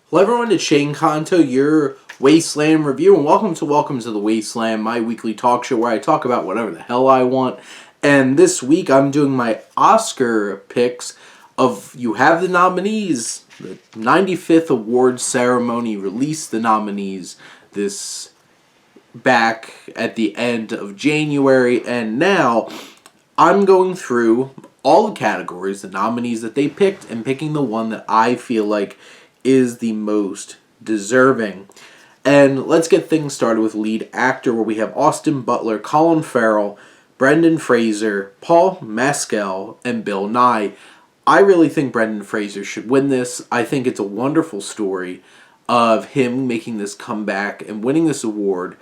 Hello everyone, it's Shane Kanto, your Wasteland review, and welcome to the Wasteland, my weekly talk show where I talk about whatever the hell I want. And this week I'm doing my Oscar picks of you have the nominees. The 95th award ceremony released the nominees this back at the end of January, and now I'm going through all the categories, the nominees that they picked, and picking the one that I feel like is the most deserving. And let's get things started with lead actor, where we have Austin Butler, Colin Farrell, Brendan Fraser, Paul Mescal, and Bill Nye. I really think Brendan Fraser should win this. I think it's a wonderful story of him making this comeback and winning this award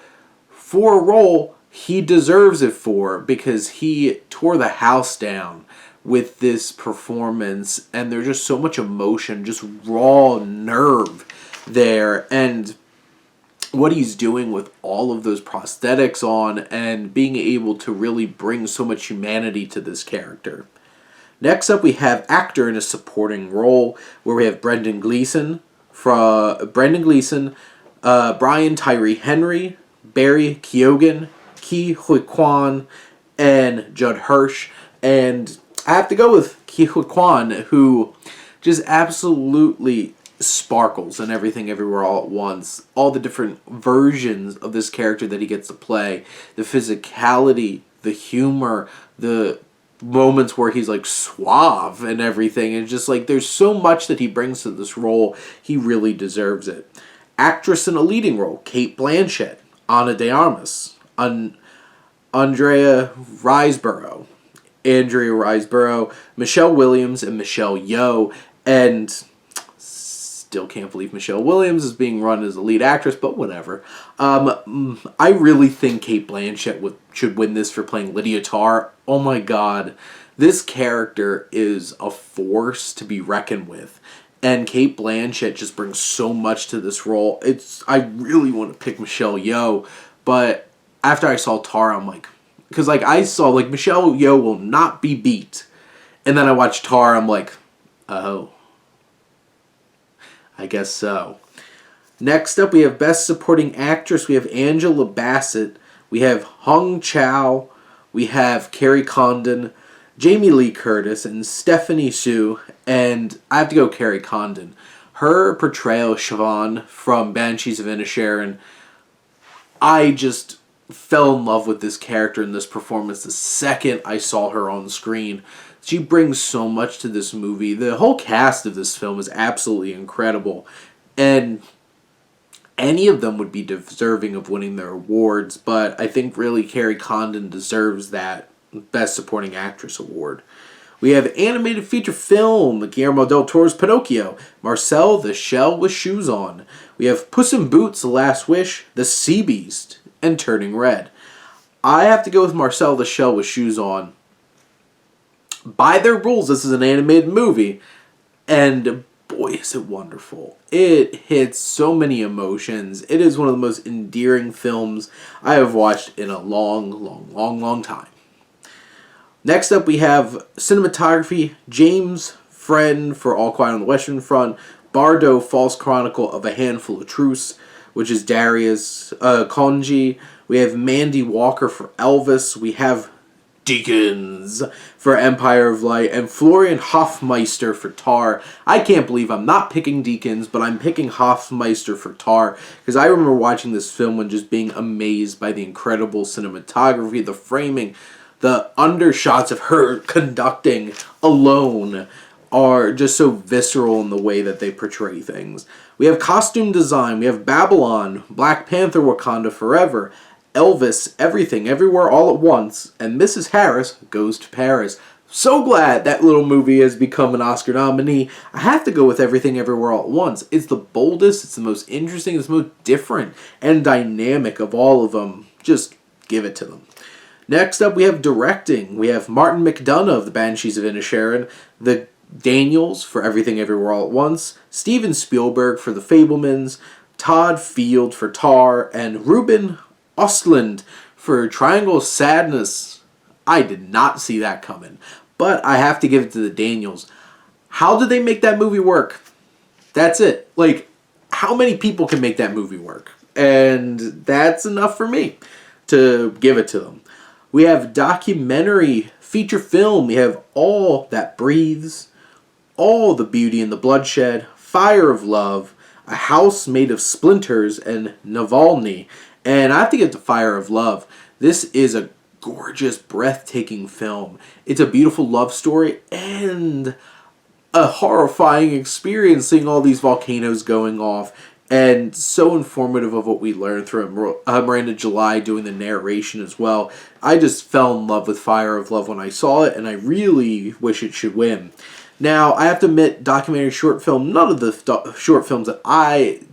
for a role he deserves it for, because he tore the house down with this performance, and there's just so much emotion, just raw nerve there, and what he's doing with all of those prosthetics on and being able to really bring so much humanity to this character. Next up, we have actor in a supporting role, where we have Brendan Gleeson, Brian Tyree Henry, Barry Keoghan, Ke Huy Quan, and Judd Hirsch. And I have to go with Ke Huy Quan, who just absolutely sparkles in Everything Everywhere All at Once. All the different versions of this character that he gets to play. The physicality, the humor, the moments where he's like suave and everything. And just like there's so much that he brings to this role. He really deserves it. Actress in a leading role, Cate Blanchett, Ana de Armas, Andrea Riseborough, Michelle Williams, and Michelle Yeoh. And still can't believe Michelle Williams is being run as a lead actress, but whatever. I really think Cate Blanchett should win this for playing Lydia Tarr. Oh my god. This character is a force to be reckoned with. And Cate Blanchett just brings so much to this role. I really want to pick Michelle Yeoh, but after I saw Tar, I'm like, because like I saw like Michelle Yeoh will not be beat, and then I watched Tar, I'm like, oh, I guess so. Next up, we have Best Supporting Actress. We have Angela Bassett, we have Hong Chow, we have Carrie Condon, Jamie Lee Curtis, and Stephanie Hsu, and I have to go Carrie Condon. Her portrayal of Siobhan from Banshees of Inisherin, I just fell in love with this character and this performance the second I saw her on screen. She brings so much to this movie. The whole cast of this film is absolutely incredible, and any of them would be deserving of winning their awards, but I think really Carrie Condon deserves that Best Supporting Actress award. We have animated feature film, Guillermo del Toro's Pinocchio, Marcel the Shell with Shoes On. We have Puss in Boots, The Last Wish, The Sea Beast, and Turning Red. I have to go with Marcel the Shell with Shoes On. By their rules, this is an animated movie, and boy, is it wonderful. It hits so many emotions. It is one of the most endearing films I have watched in a long time. Next up, we have cinematography, James Friend for All Quiet on the Western Front, Bardo, False Chronicle of a Handful of Truce, which is Darius Konji. We have Mandy Walker for Elvis. We have Deakins for Empire of Light, and Florian Hofmeister for Tar. I can't believe I'm not picking Deakins, but I'm picking Hofmeister for Tar, because I remember watching this film and just being amazed by the incredible cinematography, the framing, the undershots of her conducting alone are just so visceral in the way that they portray things. We have costume design, we have Babylon, Black Panther Wakanda Forever, Elvis, Everything Everywhere All at Once, and Mrs. Harris Goes to Paris. So glad that little movie has become an Oscar nominee. I have to go with Everything Everywhere All at Once. It's the boldest, it's the most interesting, it's the most different and dynamic of all of them. Just give it to them. Next up, we have directing. We have Martin McDonagh of the Banshees of Inisherin, the Daniels for Everything Everywhere All at Once, Steven Spielberg for The Fabelmans, Todd Field for Tar, and Ruben Östlund for Triangle of Sadness. I did not see that coming, but I have to give it to the Daniels. How did they make that movie work? That's it. Like, how many people can make that movie work? And that's enough for me to give it to them. We have documentary, feature film. We have All That Breathes, All the Beauty and the Bloodshed, Fire of Love, A House Made of Splinters, and Navalny. And I have to get to Fire of Love. This is a gorgeous, breathtaking film. It's a beautiful love story and a horrifying experience seeing all these volcanoes going off, and so informative of what we learned through Miranda July doing the narration as well. I just fell in love with Fire of Love when I saw it, and I really wish it should win. Now, I have to admit, documentary short film, none of the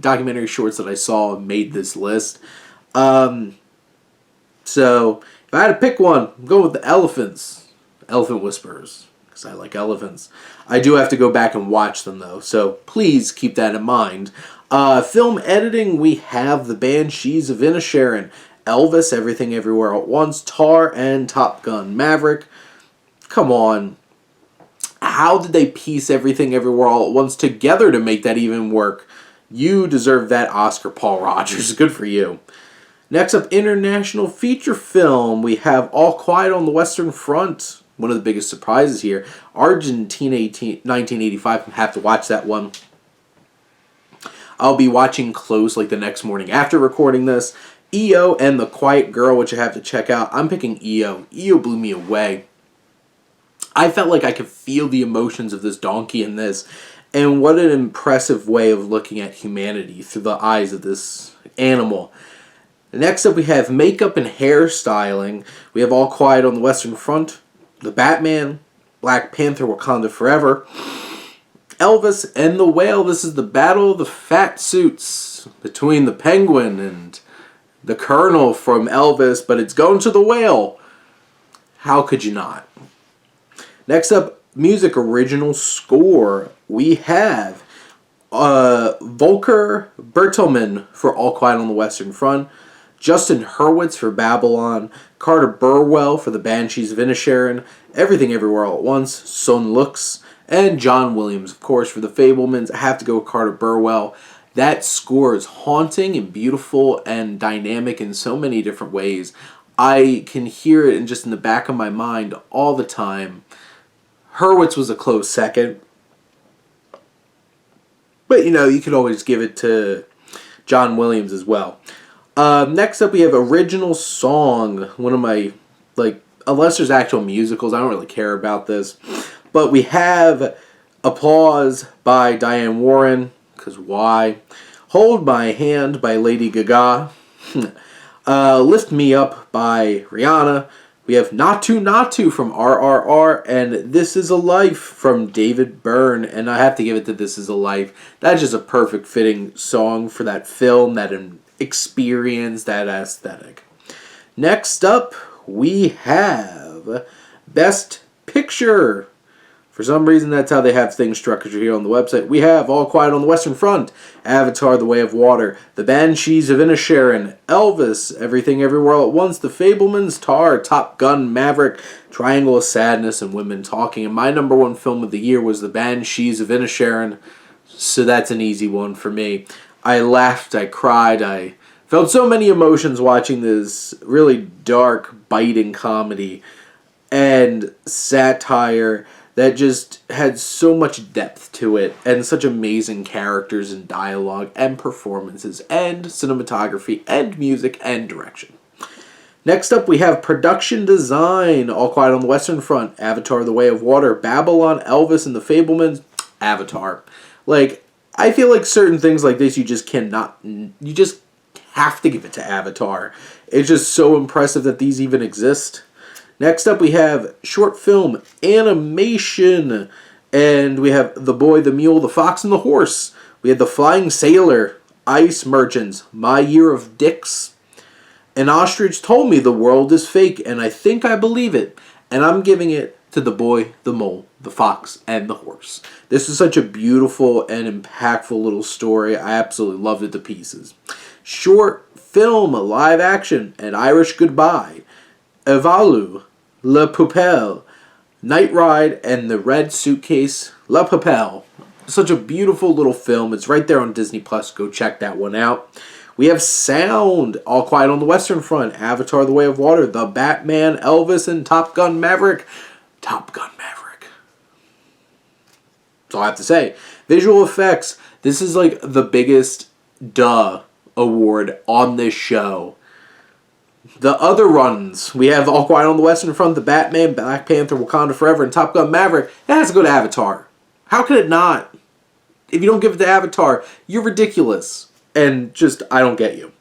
documentary shorts that I saw made this list. So, if I had to pick one, I'm going with the Elephants. Elephant Whisperers, because I like elephants. I do have to go back and watch them, though, so please keep that in mind. Film editing, we have The Banshees of Inisherin, Elvis, Everything Everywhere at Once, Tar, and Top Gun Maverick. Come on. How did they piece Everything Everywhere All at Once together to make that even work? You deserve that Oscar, Paul Rogers. Good for you. Next up, international feature film. We have All Quiet on the Western Front. One of the biggest surprises here. Argentina 1985. I have to watch that one. I'll be watching Close like the next morning after recording this. EO and The Quiet Girl, which I have to check out. I'm picking EO. EO blew me away. I felt like I could feel the emotions of this donkey in this. And what an impressive way of looking at humanity through the eyes of this animal. Next up, we have makeup and hairstyling. We have All Quiet on the Western Front, The Batman, Black Panther, Wakanda Forever, Elvis, and The Whale. This is the battle of the fat suits between the Penguin and the Colonel from Elvis, but it's going to The Whale. How could you not? Next up, music original score. We have Volker Bertelmann for All Quiet on the Western Front, Justin Hurwitz for Babylon, Carter Burwell for The Banshees of Inisherin, Everything Everywhere All at Once, Son Lux, and John Williams, of course, for The Fabelmans. I have to go with Carter Burwell. That score is haunting and beautiful and dynamic in so many different ways. I can hear it in the back of my mind all the time. Hurwitz was a close second. But, you could always give it to John Williams as well. Next up, we have original song. One of my, unless there's actual musicals, I don't really care about this. But we have Applause by Diane Warren, because why? Hold My Hand by Lady Gaga. Lift Me Up by Rihanna. We have Not To from RRR, and This Is a Life from David Byrne, and I have to give it to This Is a Life. That's just a perfect fitting song for that film, that experience, that aesthetic. Next up, we have Best Picture. For some reason, that's how they have things structured here on the website. We have All Quiet on the Western Front, Avatar, The Way of Water, The Banshees of Inisherin, Elvis, Everything Everywhere All at Once, The Fabelmans, Tar, Top Gun, Maverick, Triangle of Sadness, and Women Talking. And my number one film of the year was The Banshees of Inisherin, so that's an easy one for me. I laughed, I cried, I felt so many emotions watching this really dark, biting comedy and satire that just had so much depth to it, and such amazing characters and dialogue and performances and cinematography and music and direction. Next up, we have production design. All Quiet on the Western Front, Avatar, The Way of Water, Babylon, Elvis, and The Fabelmans, Avatar. I feel like certain things like this you just have to give it to Avatar. It's just so impressive that these even exist. Next up, we have short film animation, and we have The Boy, the Mule, the Fox, and the Horse. We have The Flying Sailor, Ice Merchants, My Year of Dicks. An ostrich told me the world is fake, and I think I believe it, and I'm giving it to The Boy, the Mole, the Fox, and the Horse. This is such a beautiful and impactful little story. I absolutely loved it to pieces. Short film, live action, An Irish Goodbye, Evalu, La Poupelle, Night Ride, and The Red Suitcase, La Poupelle. such a beautiful little film. It's right there on Disney Plus. Go check that one out. We have sound. All Quiet on the Western Front, Avatar: The Way of Water, The Batman, Elvis, and Top Gun Maverick. Top Gun Maverick. That's all I have to say. Visual effects. This is like the biggest award on this show. The other runs, we have All Quiet on the Western Front, The Batman, Black Panther, Wakanda Forever, and Top Gun Maverick. It has to go to Avatar. How could it not? If you don't give it to Avatar, you're ridiculous. And just, I don't get you.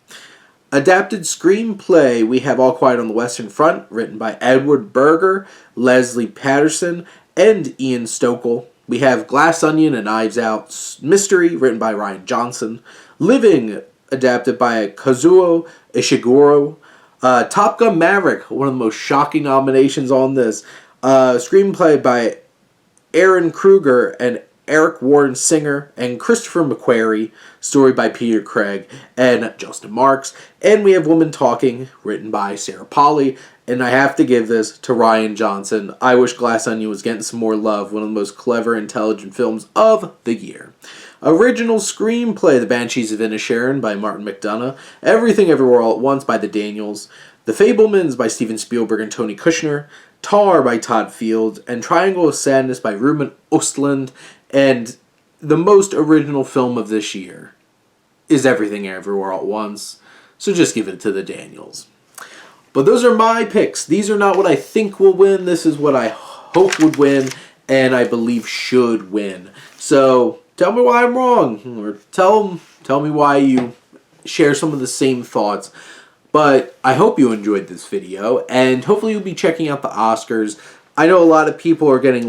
Adapted screenplay, we have All Quiet on the Western Front, written by Edward Berger, Leslie Patterson, and Ian Stokell. We have Glass Onion and Knives Out Mystery, written by Ryan Johnson. Living, adapted by Kazuo Ishiguro. Top Gun Maverick, one of the most shocking nominations on this. Screenplay by Aaron Kruger and Eric Warren Singer and Christopher McQuarrie. Story by Peter Craig and Justin Marks. And we have Woman Talking, written by Sarah Polley. And I have to give this to Ryan Johnson. I wish Glass Onion was getting some more love. One of the most clever, intelligent films of the year. Original screenplay, The Banshees of Inisherin by Martin McDonagh. Everything Everywhere All at Once by the Daniels. The Fabelmans by Steven Spielberg and Tony Kushner. Tar by Todd Field. And Triangle of Sadness by Ruben Östlund. And the most original film of this year is Everything Everywhere All at Once. So just give it to the Daniels. But those are my picks. These are not what I think will win. This is what I hope would win and I believe should win. So tell me why I'm wrong, or tell me why you share some of the same thoughts. But I hope you enjoyed this video, and hopefully you'll be checking out the Oscars. I know a lot of people are getting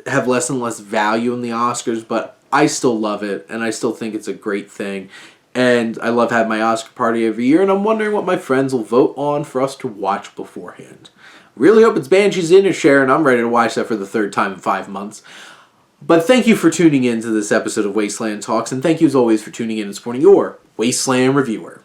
have less and less value in the Oscars, but I still love it, and I still think it's a great thing. And I love having my Oscar party every year, and I'm wondering what my friends will vote on for us to watch beforehand. Really hope it's Banshees of Inisherin. I'm ready to watch that for the third time in 5 months. But thank you for tuning in to this episode of Wasteland Talks, and thank you as always for tuning in and supporting your Wasteland reviewer.